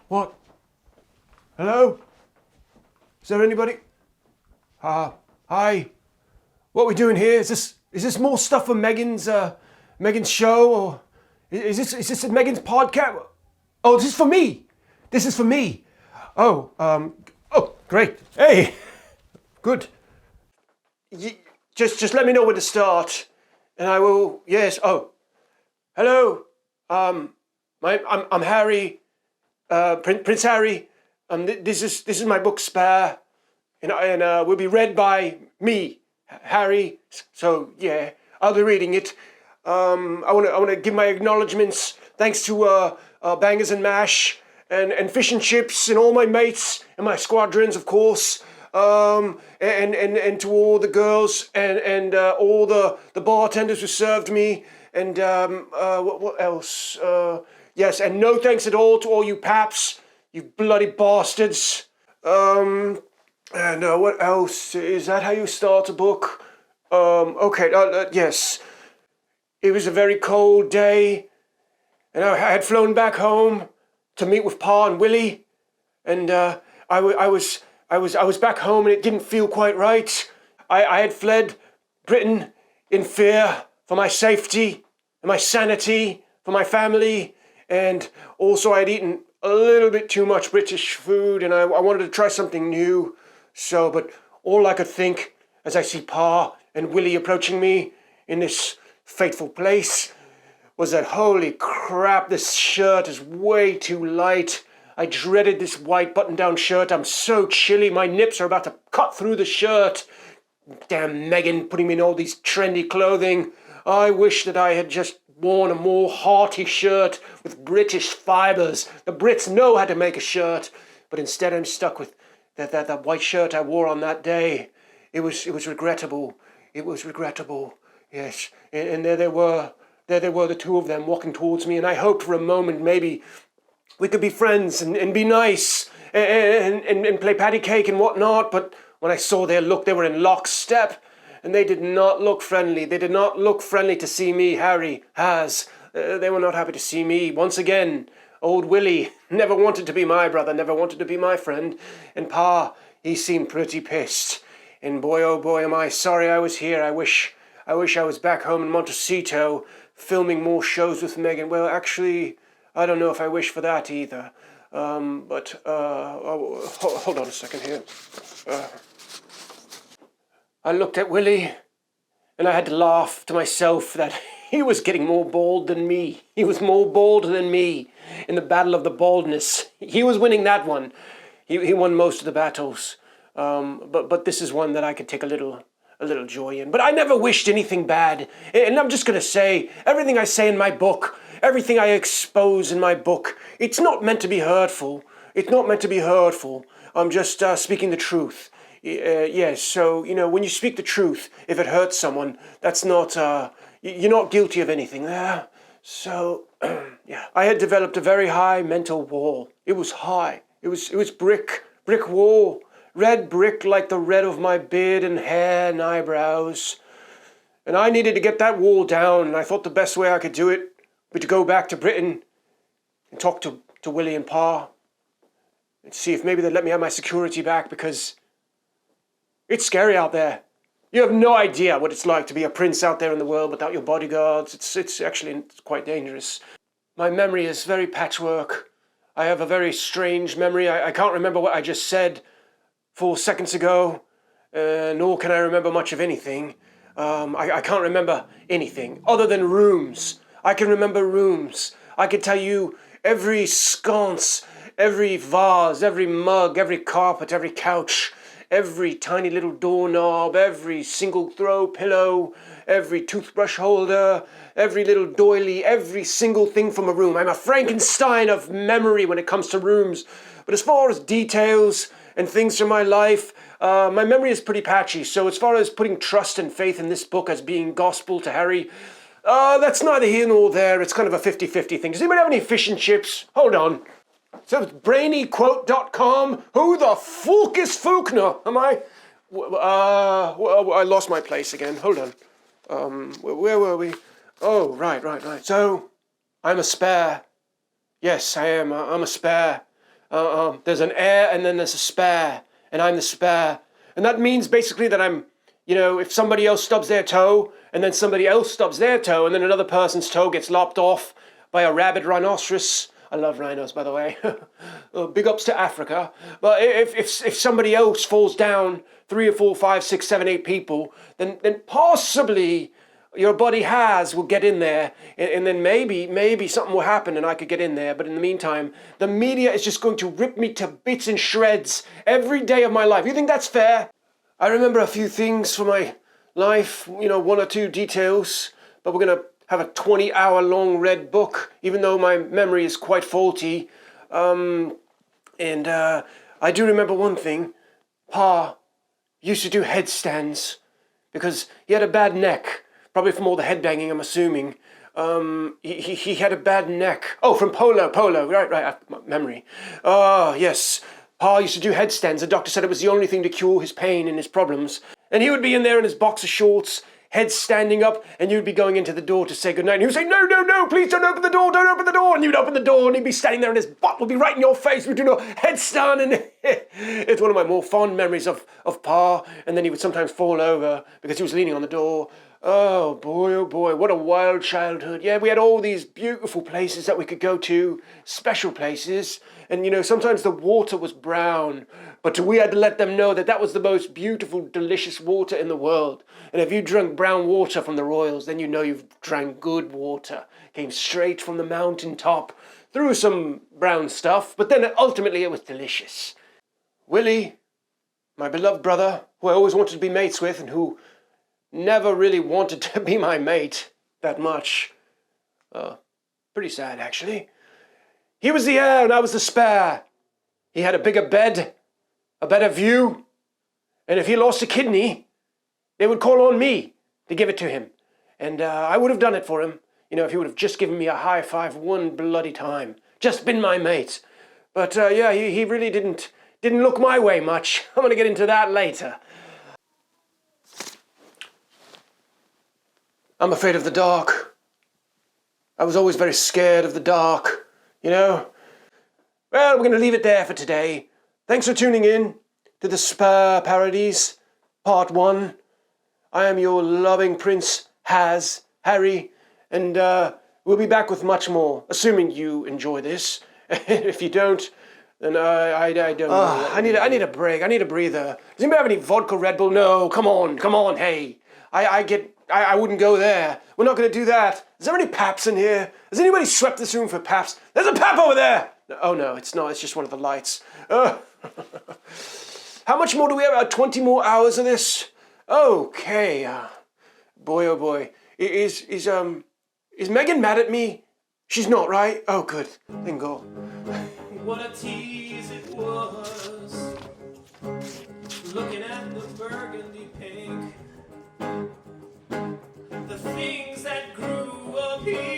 What? Hello? Is there anybody? Hi. What are we doing here? Is this more stuff for Megan's show, or is this Megan's podcast? Oh, this is for me. This is for me. Oh, great. Hey, good. Just let me know when to start, and I will. Yes. Oh, hello. I'm Harry. Prince Harry. This is my book Spare, and will be read by me, Harry. So yeah, I'll be reading it. I want to give my acknowledgements. Thanks to Bangers and Mash and Fish and Chips and all my mates and my squadrons, of course. And to all the girls and all the bartenders who served me, and what else? Yes, and no thanks at all to all you paps, you bloody bastards. And what else? Is that how you start a book? Okay, yes. It was a very cold day, and I had flown back home to meet with Pa and Willie, and I was back home, and it didn't feel quite right. I had fled Britain in fear for my safety and my sanity, for my family, and also I had eaten a little bit too much British food, and I wanted to try something new. So, but all I could think as I see Pa and Willie approaching me in this fateful place was that, holy crap, this shirt is way too light. I dreaded this white button-down shirt. I'm so chilly. My nips are about to cut through the shirt. Damn Megan putting me in all these trendy clothing. I wish that I had just worn a more hearty shirt with British fibres. The Brits know how to make a shirt, but instead I'm stuck with that white shirt I wore on that day. It was regrettable. It was regrettable. Yes, and there they were, the two of them walking towards me, and I hoped for a moment maybe we could be friends and be nice and play patty cake and whatnot, but when I saw their look, they were in lockstep, and they did not look friendly. They did not look friendly to see me, Harry, they were not happy to see me. Once again, old Willie never wanted to be my brother, never wanted to be my friend, and Pa, he seemed pretty pissed. And boy, oh boy, am I sorry I was here. I wish I was back home in Montecito, filming more shows with Megan. Well, actually, I don't know if I wish for that either. Hold on a second here. I looked at Willie, and I had to laugh to myself that he was getting more bald than me. He was more bald than me in the battle of the baldness. He was winning that one. He won most of the battles. But this is one that I could take a little joy in. But I never wished anything bad. And I'm just going to say, everything I say in my book, everything I expose in my book, it's not meant to be hurtful. It's not meant to be hurtful. I'm just speaking the truth. Yes, so, when you speak the truth, if it hurts someone, that's not, you're not guilty of anything there. So, yeah. I had developed a very high mental wall. It was high. It was brick wall. Red brick like the red of my beard and hair and eyebrows. And I needed to get that wall down, and I thought the best way I could do it was to go back to Britain and talk to Willie and Pa and see if maybe they'd let me have my security back, because it's scary out there. You have no idea what it's like to be a prince out there in the world without your bodyguards. It's actually quite dangerous. My memory is very patchwork. I have a very strange memory. I can't remember what I just said 4 seconds ago, nor can I remember much of anything. I can't remember anything other than rooms. I can remember rooms. I can tell you every sconce, every vase, every mug, every carpet, every couch, every tiny little doorknob, every single throw pillow, every toothbrush holder, every little doily, every single thing from a room. I'm a Frankenstein of memory when it comes to rooms. But as far as details and things from my life, my memory is pretty patchy. So as far as putting trust and faith in this book as being gospel to Harry, that's neither here nor there. It's kind of a 50-50 thing. Does anybody have any fish and chips? Hold on. So it's brainyquote.com. Who the fuck is Faulkner? Am I? I lost my place again. Hold on. Where were we? Oh, right. So, I'm a spare. Yes, I am. I'm a spare. There's an heir and then there's a spare, and I'm the spare. And that means basically that I'm, if somebody else stubs their toe, and then somebody else stubs their toe, and then another person's toe gets lopped off by a rabid rhinoceros. I love rhinos, by the way. Big ups to Africa. But if somebody else falls down, 3 or 4, 5, 6, 7, 8 people, then possibly your buddy will get in there, and then maybe something will happen and I could get in there. But in the meantime, the media is just going to rip me to bits and shreds every day of my life. You think that's fair? I remember a few things from my life, 1 or 2 details, but we're going to have a 20-hour long read book, even though my memory is quite faulty. I do remember one thing. Pa used to do headstands because he had a bad neck. Probably from all the headbanging, I'm assuming. He had a bad neck. Oh, from polo, right, memory. Oh, yes. Pa used to do headstands. The doctor said it was the only thing to cure his pain and his problems. And he would be in there in his boxer shorts, head standing up, and you'd be going into the door to say goodnight. And he would say, no, please don't open the door, don't open the door. And you'd open the door, and he'd be standing there, and his butt would be right in your face. We'd do a headstand, and it's one of my more fond memories of Pa. And then he would sometimes fall over because he was leaning on the door. Oh boy, what a wild childhood. Yeah, we had all these beautiful places that we could go to, special places. And, sometimes the water was brown, but we had to let them know that that was the most beautiful, delicious water in the world. And if you drank brown water from the Royals, then you've drank good water. Came straight from the mountain top, through some brown stuff, but then ultimately it was delicious. Willie, my beloved brother, who I always wanted to be mates with and who never really wanted to be my mate that much. Pretty sad, actually. He was the heir and I was the spare. He had a bigger bed, a better view, and if he lost a kidney, they would call on me to give it to him. And I would have done it for him, if he would have just given me a high five one bloody time. Just been my mate. But he really didn't look my way much. I'm going to get into that later. I'm afraid of the dark. I was always very scared of the dark, Well, we're going to leave it there for today. Thanks for tuning in to the Spare Parodies, Part 1. I am your loving Prince Harry, and we'll be back with much more, assuming you enjoy this. If you don't, then I don't know. I need a break. I need a breather. Does anybody have any vodka Red Bull? No, come on, hey. I wouldn't go there. We're not going to do that. Is there any Paps in here? Has anybody swept this room for Paps? There's a Pap over there! Oh no, it's not. It's just one of the lights. How much more do we have? 20 more hours of this? Okay. Boy, oh boy. Is Megan mad at me? She's not, right? Oh, good. Thank God. What a tease it was, looking at the burgundy pink, the things that grew up here.